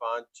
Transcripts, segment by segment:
5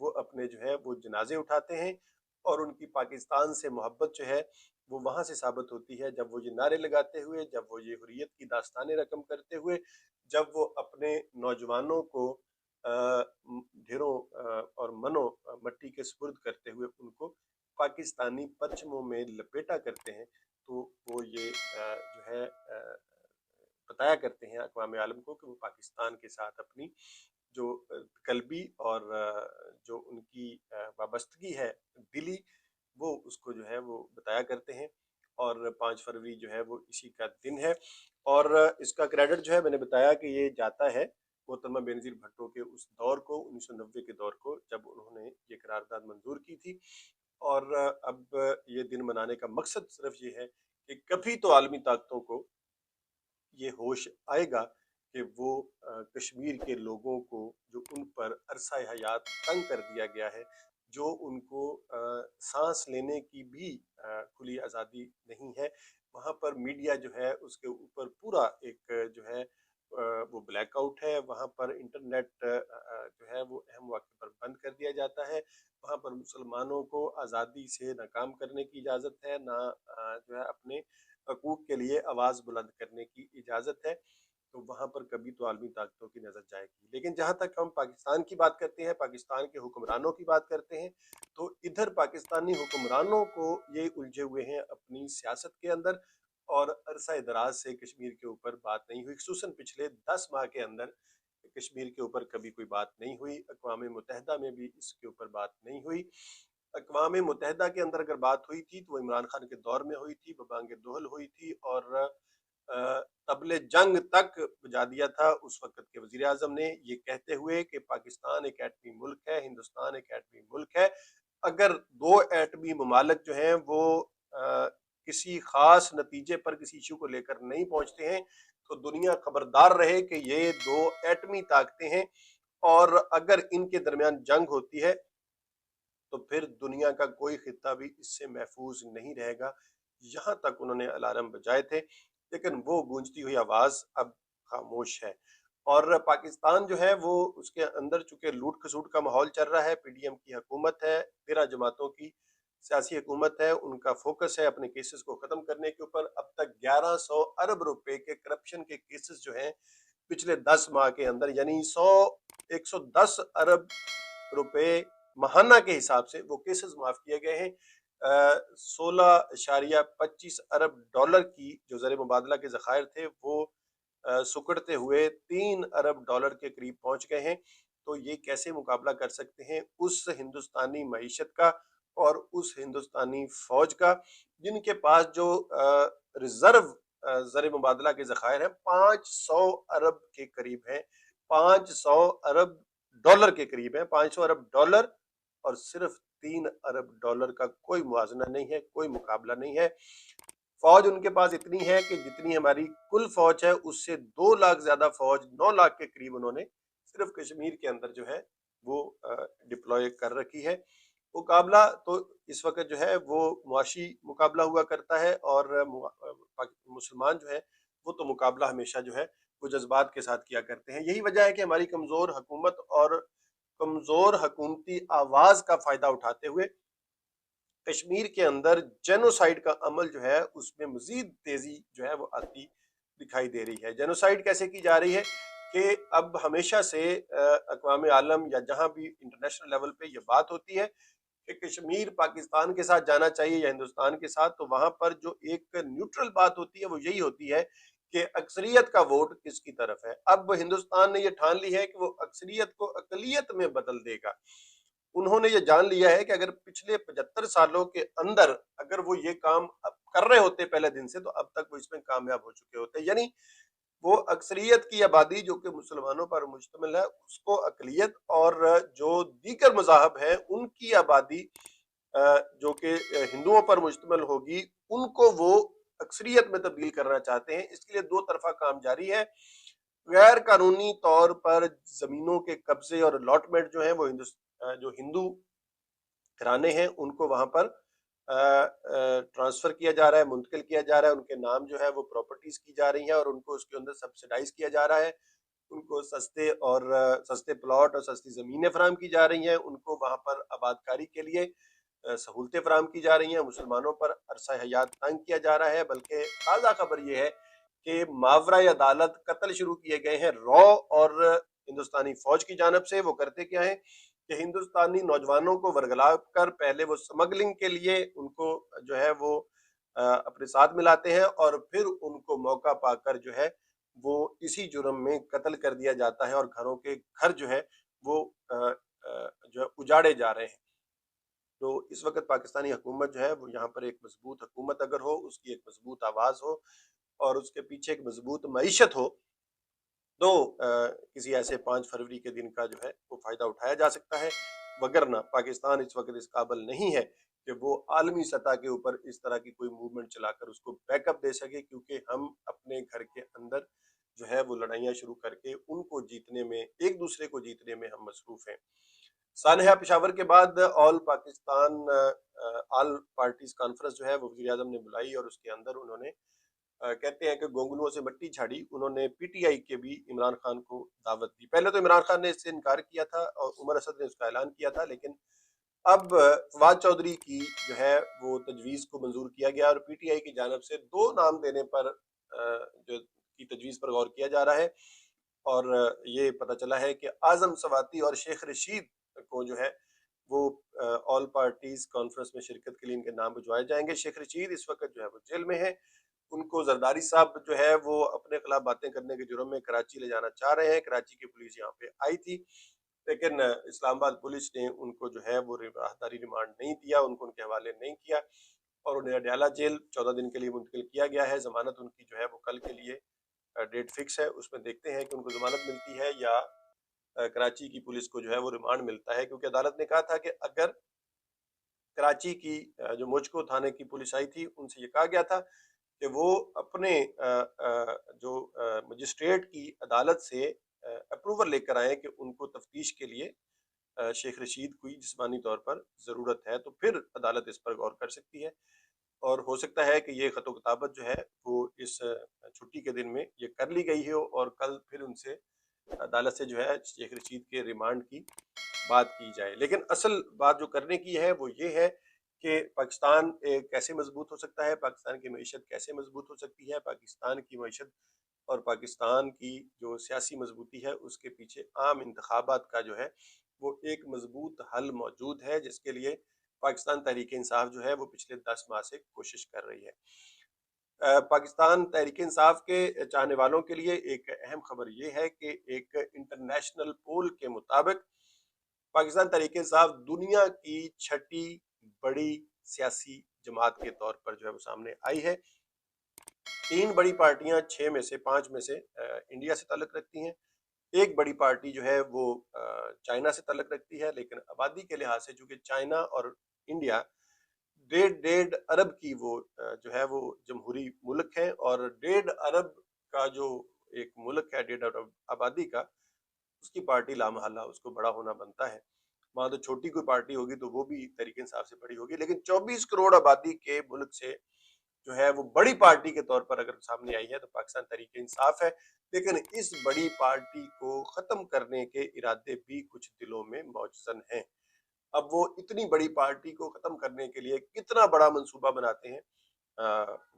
وہ اپنے جو ہے وہ جنازے اٹھاتے ہیں، اور ان کی پاکستان سے محبت جو ہے وہ وہاں سے ثابت ہوتی ہے جب وہ یہ نعرے لگاتے ہوئے، جب وہ یہ حریت کی داستانیں رقم کرتے ہوئے، جب وہ اپنے نوجوانوں کو ڈھیروں اور منوں مٹی کے سپرد کرتے ہوئے ان کو پاکستانی پرچموں میں لپیٹا کرتے ہیں، تو وہ یہ جو ہے بتایا کرتے ہیں اقوام عالم کو کہ وہ پاکستان کے ساتھ اپنی جو قلبی اور جو ان کی وابستگی ہے دلی، وہ اس کو جو ہے وہ بتایا کرتے ہیں۔ اور 5 فروری جو ہے وہ اسی کا دن ہے، اور اس کا کریڈٹ جو ہے میں نے بتایا کہ یہ جاتا ہے محترمہ بینظیر بھٹو کے اس دور کو، 1990 کے دور کو، جب انہوں نے یہ قرارداد منظور کی تھی۔ اور اب یہ دن منانے کا مقصد صرف یہ ہے کہ کبھی تو عالمی طاقتوں کو یہ ہوش آئے گا کہ وہ کشمیر کے لوگوں کو جو ان پر عرصہ حیات تنگ کر دیا گیا ہے، جو ان کو سانس لینے کی بھی کھلی آزادی نہیں ہے، وہاں پر میڈیا جو ہے اس کے اوپر پورا ایک جو ہے وہ بلیک آؤٹ ہے، وہاں پر انٹرنیٹ جو ہے وہ اہم موقع پر بند کر دیا جاتا ہے، وہاں پر مسلمانوں کو آزادی سے نہ کام کرنے کی اجازت ہے، نہ جو ہے اپنے حقوق کے لیے آواز بلند کرنے کی اجازت ہے۔ تو وہاں پر کبھی تو عالمی طاقتوں کی نظر جائے گی۔ لیکن جہاں تک ہم پاکستان کی بات کرتے ہیں، پاکستان کے حکمرانوں کی بات کرتے ہیں، تو ادھر پاکستانی حکمرانوں کو یہ الجھے ہوئے ہیں اپنی سیاست کے اندر، اور عرصہ دراز سے کشمیر کے اوپر بات نہیں ہوئی، خصوصاً پچھلے 10 ماہ کے اندر کشمیر کے اوپر کبھی کوئی بات نہیں ہوئی، اقوام متحدہ میں بھی اس کے اوپر بات نہیں ہوئی۔ اقوام متحدہ کے اندر اگر بات ہوئی تھی تو وہ عمران خان کے دور میں ہوئی تھی، ببانگ دہل ہوئی تھی، اور طبل جنگ تک بجا دیا تھا اس وقت کے وزیر اعظم نے، یہ کہتے ہوئے کہ پاکستان ایک ایٹمی ملک ہے، ہندوستان ایک ایٹمی ملک ہے، اگر دو ایٹمی ممالک جو ہیں وہ کسی خاص نتیجے پر کسی ایشو کو لے کر نہیں پہنچتے ہیں تو دنیا خبردار رہے کہ یہ دو ایٹمی طاقتیں ہیں، اور اگر ان کے درمیان جنگ ہوتی ہے تو پھر دنیا کا کوئی خطہ بھی اس سے محفوظ نہیں رہے گا۔ یہاں تک انہوں نے الارم بجائے تھے، لیکن وہ گونجتی ہوئی آواز اب خاموش ہے۔ اور پاکستان جو ہے وہ اس کے اندر چونکہ لوٹ کھسوٹ کا ماحول چل رہا ہے، پی ڈی ایم کی حکومت ہے، 13 جماعتوں کی سیاسی حکومت ہے، ان کا فوکس ہے اپنے کیسز کو ختم کرنے کے اوپر۔ اب تک 1100 ارب روپے کے کرپشن کے کیسز جو ہیں پچھلے 10 ماہ کے اندر، یعنی 110 ارب روپے ماہانہ کے حساب سے وہ کیسز معاف کیے گئے ہیں۔ 16.25 ارب ڈالر کی جو زر مبادلہ کے ذخائر تھے وہ سکڑتے ہوئے 3 ارب ڈالر کے قریب پہنچ گئے ہیں۔ تو یہ کیسے مقابلہ کر سکتے ہیں اس ہندوستانی معیشت کا اور اس ہندوستانی فوج کا، جن کے پاس جو ریزرو زر مبادلہ کے ذخائر ہیں 500 ارب کے قریب ہیں، 500 ارب ڈالر کے قریب ہیں، 500 ارب ڈالر، اور صرف 3 ارب ڈالر کا کوئی موازنہ نہیں ہے، کوئی مقابلہ نہیں ہے۔ فوج ان کے پاس اتنی ہے کہ جتنی ہماری کل فوج ہے اس سے 2 لاکھ زیادہ فوج، 9 لاکھ کے قریب انہوں نے صرف کشمیر کے اندر جو ہے وہ ڈپلوائے کر رکھی ہے۔ مقابلہ تو اس وقت جو ہے وہ معاشی مقابلہ ہوا کرتا ہے، اور مسلمان جو ہے وہ تو مقابلہ ہمیشہ جو ہے وہ جذبات کے ساتھ کیا کرتے ہیں۔ یہی وجہ ہے کہ ہماری کمزور حکومت اور کمزور حکومتی آواز کا فائدہ اٹھاتے ہوئے کشمیر کے اندر جینوسائیڈ کا عمل جو ہے اس میں مزید تیزی جو ہے وہ آتی دکھائی دے رہی ہے۔ جینوسائیڈ کیسے کی جا رہی ہے کہ اب ہمیشہ سے اقوام عالم یا جہاں بھی انٹرنیشنل لیول پہ یہ بات ہوتی ہے کہ کشمیر پاکستان کے ساتھ جانا چاہیے یا ہندوستان کے ساتھ، تو وہاں پر جو ایک نیوٹرل بات ہوتی ہے وہ یہی ہوتی ہے کہ اکثریت کا ووٹ کس کی طرف ہے۔ اب ہندوستان نے یہ ٹھان لی ہے کہ وہ اکثریت کو اقلیت میں بدل دے گا۔ انہوں نے یہ جان لیا ہے کہ اگر پچھلے 75 سالوں کے اندر اگر وہ یہ کام کر رہے ہوتے پہلے دن سے، تو اب تک وہ اس میں کامیاب ہو چکے ہوتے، یعنی وہ اکثریت کی آبادی جو کہ مسلمانوں پر مشتمل ہے اس کو اقلیت، اور جو دیگر مذاہب ہیں ان کی آبادی جو کہ ہندوؤں پر مشتمل ہوگی ان کو وہ اکثریت میں تبدیل کرنا چاہتے ہیں۔ اس کے لیے 2 طرفہ کام جاری ہے۔ غیر قانونی طور پر زمینوں کے قبضے اور الاٹمنٹ جو ہیں وہ جو ہندو گھرانے ہیں ان کو وہاں پر ٹرانسفر کیا جا رہا ہے، منتقل کیا جا رہا ہے، ان کے نام جو ہے وہ پراپرٹیز کی جا رہی ہیں اور ان کو اس کے اندر سبسیڈائز کیا جا رہا ہے۔ ان کو سستے پلاٹ اور سستی زمینیں فراہم کی جا رہی ہیں، ان کو وہاں پر آباد کاری کے لیے سہولتیں فراہم کی جا رہی ہیں، مسلمانوں پر عرصہ حیات تنگ کیا جا رہا ہے۔ بلکہ تازہ خبر یہ ہے کہ ماورائے عدالت قتل شروع کیے گئے ہیں رو اور ہندوستانی فوج کی جانب سے۔ وہ کرتے کیا ہیں کہ ہندوستانی نوجوانوں کو ورگلا کر پہلے وہ سمگلنگ کے لیے ان کو جو ہے وہ اپنے ساتھ ملاتے ہیں، اور پھر ان کو موقع پا کر جو ہے وہ اسی جرم میں قتل کر دیا جاتا ہے، اور گھروں کے گھر جو ہے وہ جو ہے اجاڑے جا رہے ہیں۔ تو اس وقت پاکستانی حکومت جو ہے وہ یہاں پر ایک مضبوط حکومت اگر ہو، اس کی ایک مضبوط آواز ہو اور اس کے پیچھے ایک مضبوط معیشت ہو، تو کسی ایسے 5 فروری کے دن کا جو ہے وہ فائدہ اٹھایا جا سکتا ہے۔ وگرنہ پاکستان اس وقت اس قابل نہیں ہے کہ وہ عالمی سطح کے اوپر اس طرح کی کوئی موومنٹ چلا کر اس کو بیک اپ دے سکے، کیونکہ ہم اپنے گھر کے اندر جو ہے وہ لڑائیاں شروع کر کے ان کو جیتنے میں، ایک دوسرے کو جیتنے میں ہم مصروف ہیں۔ سانحہ پشاور کے بعد آل پاکستان آل پارٹیز کانفرنس جو ہے وہ وزیر اعظم نے بلائی، اور اس کے اندر انہوں نے کہتے ہیں کہ گونگلوں سے مٹی جھاڑی۔ انہوں نے پی ٹی آئی کے بھی عمران خان کو دعوت دی۔ پہلے تو عمران خان نے اس سے انکار کیا تھا اور عمر اسد نے اس کا اعلان کیا تھا، لیکن اب فواد چودھری کی جو ہے وہ تجویز کو منظور کیا گیا، اور پی ٹی آئی کی جانب سے 2 نام دینے پر جو کی تجویز پر غور کیا جا رہا ہے، اور یہ پتہ چلا ہے کہ اعظم سواتی اور شیخ رشید کو جو ہے وہ آل پارٹیز کانفرنس میں شرکت کے لیے ان کے نام بھجوائے جائیں گے۔ شیخ رشید اس وقت جو ہے وہ جیل میں ہے، ان کو زرداری صاحب جو ہے وہ اپنے خلاف باتیں کرنے کے جرم میں کراچی لے جانا چاہ رہے ہیں۔ کراچی کی پولیس یہاں پہ آئی تھی، لیکن اسلام آباد پولیس نے ان کو جو ہے وہ راہداری ریمانڈ نہیں دیا، ان کو ان کے حوالے نہیں کیا، اور انہیں اڈیالہ جیل 14 دن کے لیے منتقل کیا گیا ہے۔ ضمانت ان کی جو ہے وہ کل کے لیے ڈیٹ فکس ہے، اس میں دیکھتے ہیں کہ ان کو ضمانت ملتی ہے یا کراچی کی پولیس کو جو ہے وہ ریمانڈ ملتا ہے، کیونکہ عدالت نے کہا تھا کہ اگر کراچی کی جو موجکو تھانے کی پولیس آئی تھی ان سے یہ کہا گیا تھا کہ وہ اپنے جو مجسٹریٹ کی عدالت سے اپروول لے کر آئیں کہ ان کو تفتیش کے لیے شیخ رشید کو جسمانی طور پر ضرورت ہے، تو پھر عدالت اس پر غور کر سکتی ہے، اور ہو سکتا ہے کہ یہ خط و کتابت جو ہے وہ اس چھٹی کے دن میں یہ کر لی گئی ہو، اور کل پھر ان سے عدالت سے جو ہے شیخ رشید کے ریمانڈ کی بات کی جائے۔ لیکن اصل بات جو کرنے کی ہے وہ یہ ہے کہ پاکستان کیسے مضبوط ہو سکتا ہے، پاکستان کی معیشت کیسے مضبوط ہو سکتی ہے۔ پاکستان کی معیشت اور پاکستان کی جو سیاسی مضبوطی ہے اس کے پیچھے عام انتخابات کا جو ہے وہ ایک مضبوط حل موجود ہے، جس کے لیے پاکستان تحریک انصاف جو ہے وہ پچھلے 10 ماہ سے کوشش کر رہی ہے۔ پاکستان تحریک انصاف کے چاہنے والوں کے لیے ایک اہم خبر یہ ہے کہ ایک انٹرنیشنل پول کے مطابق پاکستان تحریک انصاف دنیا کی 6ٹی بڑی سیاسی جماعت کے طور پر جو ہے وہ سامنے آئی ہے۔ 3 بڑی پارٹیاں 6 میں سے 5 میں سے انڈیا سے تعلق رکھتی ہیں، ایک بڑی پارٹی جو ہے وہ چائنا سے تعلق رکھتی ہے، لیکن آبادی کے لحاظ سے چونکہ چائنا اور انڈیا 1.5 ارب کی وہ جو ہے وہ جمہوری ملک ہیں، اور 1.5 ارب کا جو ایک ملک ہے 1.5 ارب آبادی کا، اس کی پارٹی لامحالہ اس کو بڑا ہونا بنتا ہے۔ وہاں تو چھوٹی کوئی پارٹی ہوگی تو وہ بھی تحریک انصاف سے بڑی ہوگی، لیکن 24 کروڑ آبادی کے ملک سے جو ہے وہ بڑی پارٹی کے طور پر اگر سامنے آئی ہے تو پاکستان تحریک انصاف ہے، لیکن اس بڑی پارٹی کو ختم کرنے کے ارادے بھی کچھ دلوں میں موجزن ہیں۔ اب وہ اتنی بڑی پارٹی کو ختم کرنے کے لیے کتنا بڑا منصوبہ بناتے ہیں،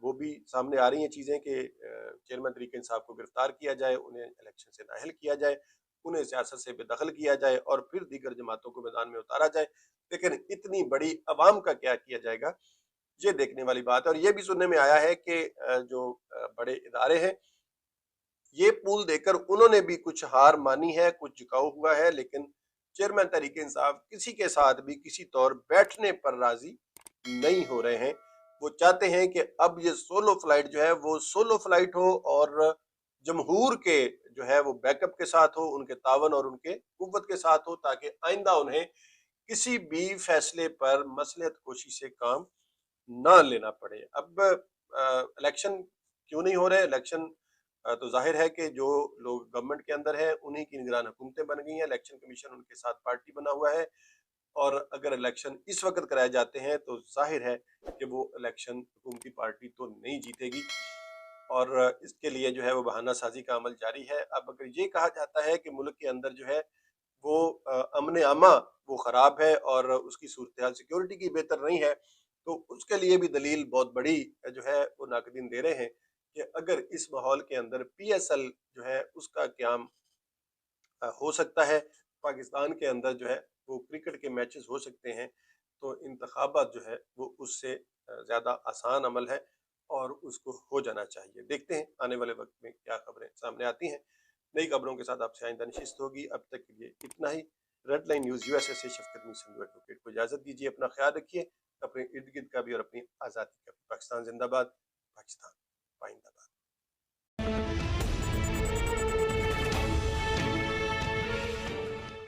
وہ بھی سامنے آ رہی ہیں چیزیں کہ چیئرمین تحریک انصاف کو گرفتار کیا جائے، انہیں الیکشن سے نااہل کیا جائے، انہیں سیاست سے بے دخل کیا جائے، اور پھر دیگر جماعتوں کو میدان میں اتارا جائے، لیکن اتنی بڑی عوام کا کیا کیا جائے گا یہ دیکھنے والی بات ہے۔ اور یہ بھی سننے میں آیا ہے کہ جو بڑے ادارے ہیں یہ پول دے کر انہوں نے بھی کچھ ہار مانی ہے، کچھ جھکاؤ ہوا ہے، لیکن چیئرمین تحریک انصاف کسی کے ساتھ بھی کسی طور بیٹھنے پر راضی نہیں ہو رہے ہیں۔ وہ چاہتے ہیں کہ اب یہ سولو فلائٹ جو ہے وہ سولو فلائٹ ہو، اور جمہور کے جو ہے وہ بیک اپ کے ساتھ ہو، ان کے تعاون اور ان کے قوت کے ساتھ ہو، تاکہ آئندہ انہیں کسی بھی فیصلے پر مصلحت کوشی سے کام نہ لینا پڑے۔ اب الیکشن کیوں نہیں ہو رہے؟ الیکشن تو ظاہر ہے کہ جو لوگ گورنمنٹ کے اندر ہیں انہی کی نگران حکومتیں بن گئی ہیں، الیکشن کمیشن ان کے ساتھ پارٹی بنا ہوا ہے، اور اگر الیکشن اس وقت کرائے جاتے ہیں تو ظاہر ہے کہ وہ الیکشن حکومتی پارٹی تو نہیں جیتے گی۔ اور اس کے لیے جو ہے وہ بہانہ سازی کا عمل جاری ہے۔ اب اگر یہ کہا جاتا ہے کہ ملک کے اندر جو ہے وہ امن عامہ وہ خراب ہے اور اس کی صورتحال سیکیورٹی کی بہتر نہیں ہے، تو اس کے لیے بھی دلیل بہت بڑی جو ہے وہ ناقدین دے رہے ہیں کہ اگر اس ماحول کے اندر پی ایس ایل جو ہے اس کا قیام ہو سکتا ہے، پاکستان کے اندر جو ہے وہ کرکٹ کے میچز ہو سکتے ہیں، تو انتخابات جو ہے وہ اس سے زیادہ آسان عمل ہے اور اس کو ہو جانا چاہیے۔ دیکھتے ہیں آنے والے وقت میں کیا خبریں سامنے آتی ہیں۔ نئی خبروں کے ساتھ آپ سے آئندہ نشست ہوگی۔ اب تک کے لیے اتنا ہی۔ Red line news U S A سے شفقت سنگھ ایڈوکیٹ کو اجازت دیجیے۔ اپنا خیال رکھیے، اپنے ارد گرد کا بھی اور اپنی آزادی کا بھی۔ پاکستان زندہ باد، پاکستان پائندہ باد۔